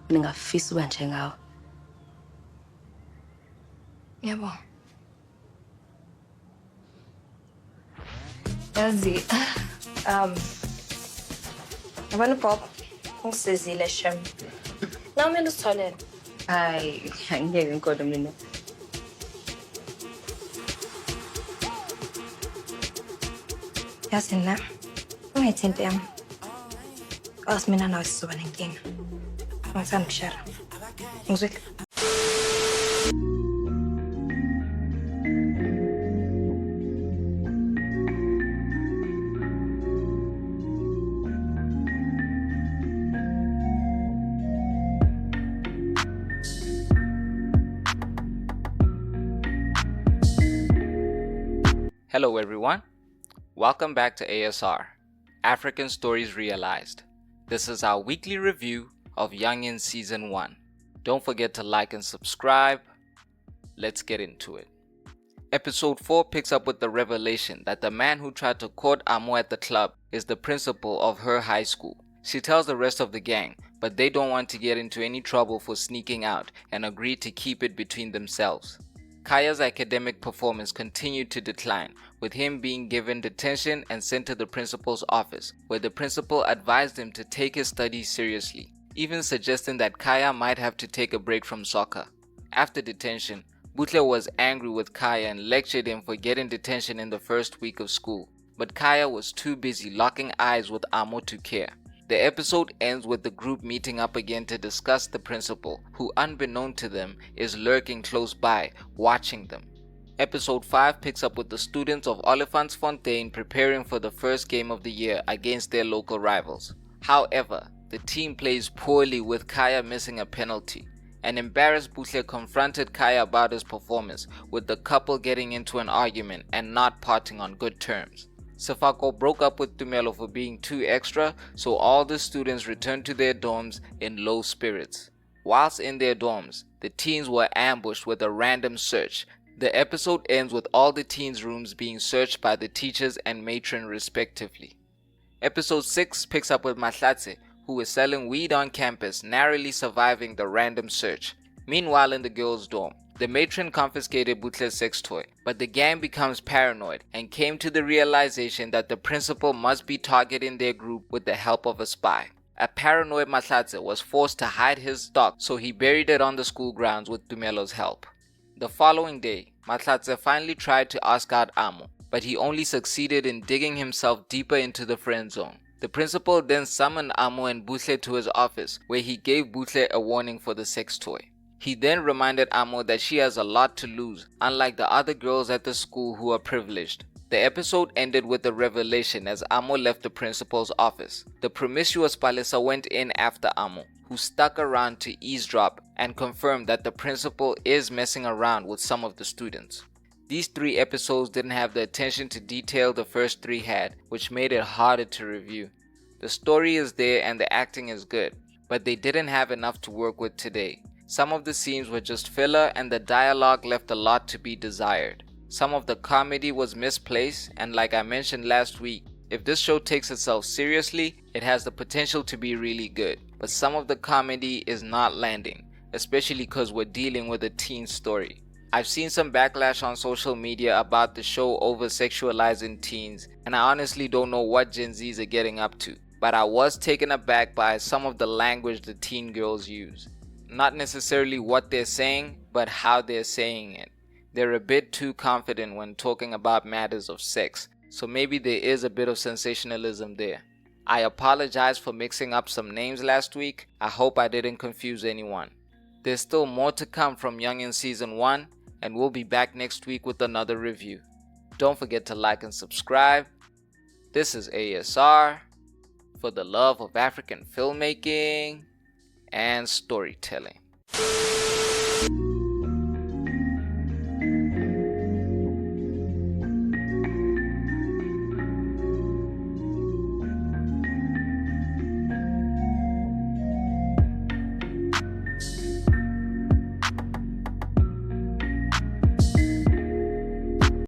ningafisa uba njengawe. Yebo. Yazi, yabona Bob, ungisizile shem. Na kumele usitholele. Hayi, angeke ngikholwe mina. Yazi na, ungayithinti yami. Kazi mina nawe sizoba nenkinga. Angisani kushara. Ngizwile. Hello everyone, welcome back to ASR, African Stories Realized. This is our weekly review of Youngins Season 1. Don't forget to like and subscribe. Let's get into it. Episode 4 picks up with the revelation that the man who tried to court Amo at the club is the principal of her high school. She tells the rest of the gang, but they don't want to get into any trouble for sneaking out and agree to keep it between themselves. Kaya's academic performance continued to decline, with him being given detention and sent to the principal's office, where the principal advised him to take his studies seriously, even suggesting that Kaya might have to take a break from soccer. After detention, Butle was angry with Kaya and lectured him for getting detention in the first week of school, but Kaya was too busy locking eyes with Amo to care. The episode ends with the group meeting up again to discuss the principal, who unbeknown to them is lurking close by, watching them. Episode 5 picks up with the students of Olifantsfontein preparing for the first game of the year against their local rivals. However, the team plays poorly with Kaya missing a penalty. An embarrassed Butle confronted Kaya about his performance, with the couple getting into an argument and not parting on good terms. Sefako broke up with Tumelo for being too extra, so all the students returned to their dorms in low spirits. Whilst in their dorms, the teens were ambushed with a random search. The episode ends with all the teens' rooms being searched by the teachers and matron respectively. Episode 6 picks up with Mahlatse, who is selling weed on campus, narrowly surviving the random search. Meanwhile, in the girls' dorm, the matron confiscated Butle's sex toy, but the gang becomes paranoid and came to the realization that the principal must be targeting their group with the help of a spy. A paranoid Mahlatse was forced to hide his stock, so he buried it on the school grounds with Tumelo's help. The following day, Mahlatse finally tried to ask out Amo, but he only succeeded in digging himself deeper into the friend zone. The principal then summoned Amo and Butle to his office, where he gave Butle a warning for the sex toy. He then reminded Amo that she has a lot to lose, unlike the other girls at the school who are privileged. The episode ended with a revelation as Amo left the principal's office. The promiscuous Palesa went in after Amo, who stuck around to eavesdrop and confirmed that the principal is messing around with some of the students. These 3 episodes didn't have the attention to detail the first 3 had, which made it harder to review. The story is there and the acting is good, but they didn't have enough to work with today. Some of the scenes were just filler and the dialogue left a lot to be desired. Some of the comedy was misplaced, and like I mentioned last week, if this show takes itself seriously, it has the potential to be really good. But some of the comedy is not landing, especially because we're dealing with a teen story. I've seen some backlash on social media about the show over-sexualizing teens, and I honestly don't know what Gen Zs are getting up to, but I was taken aback by some of the language the teen girls use. Not necessarily what they're saying, but how they're saying it. They're a bit too confident when talking about matters of sex, so maybe there is a bit of sensationalism there. I apologize for mixing up some names last week. I hope I didn't confuse anyone. There's still more to come from Youngins Season 1, and we'll be back next week with another review. Don't forget to like and subscribe. This is ASR, for the love of African filmmaking and storytelling.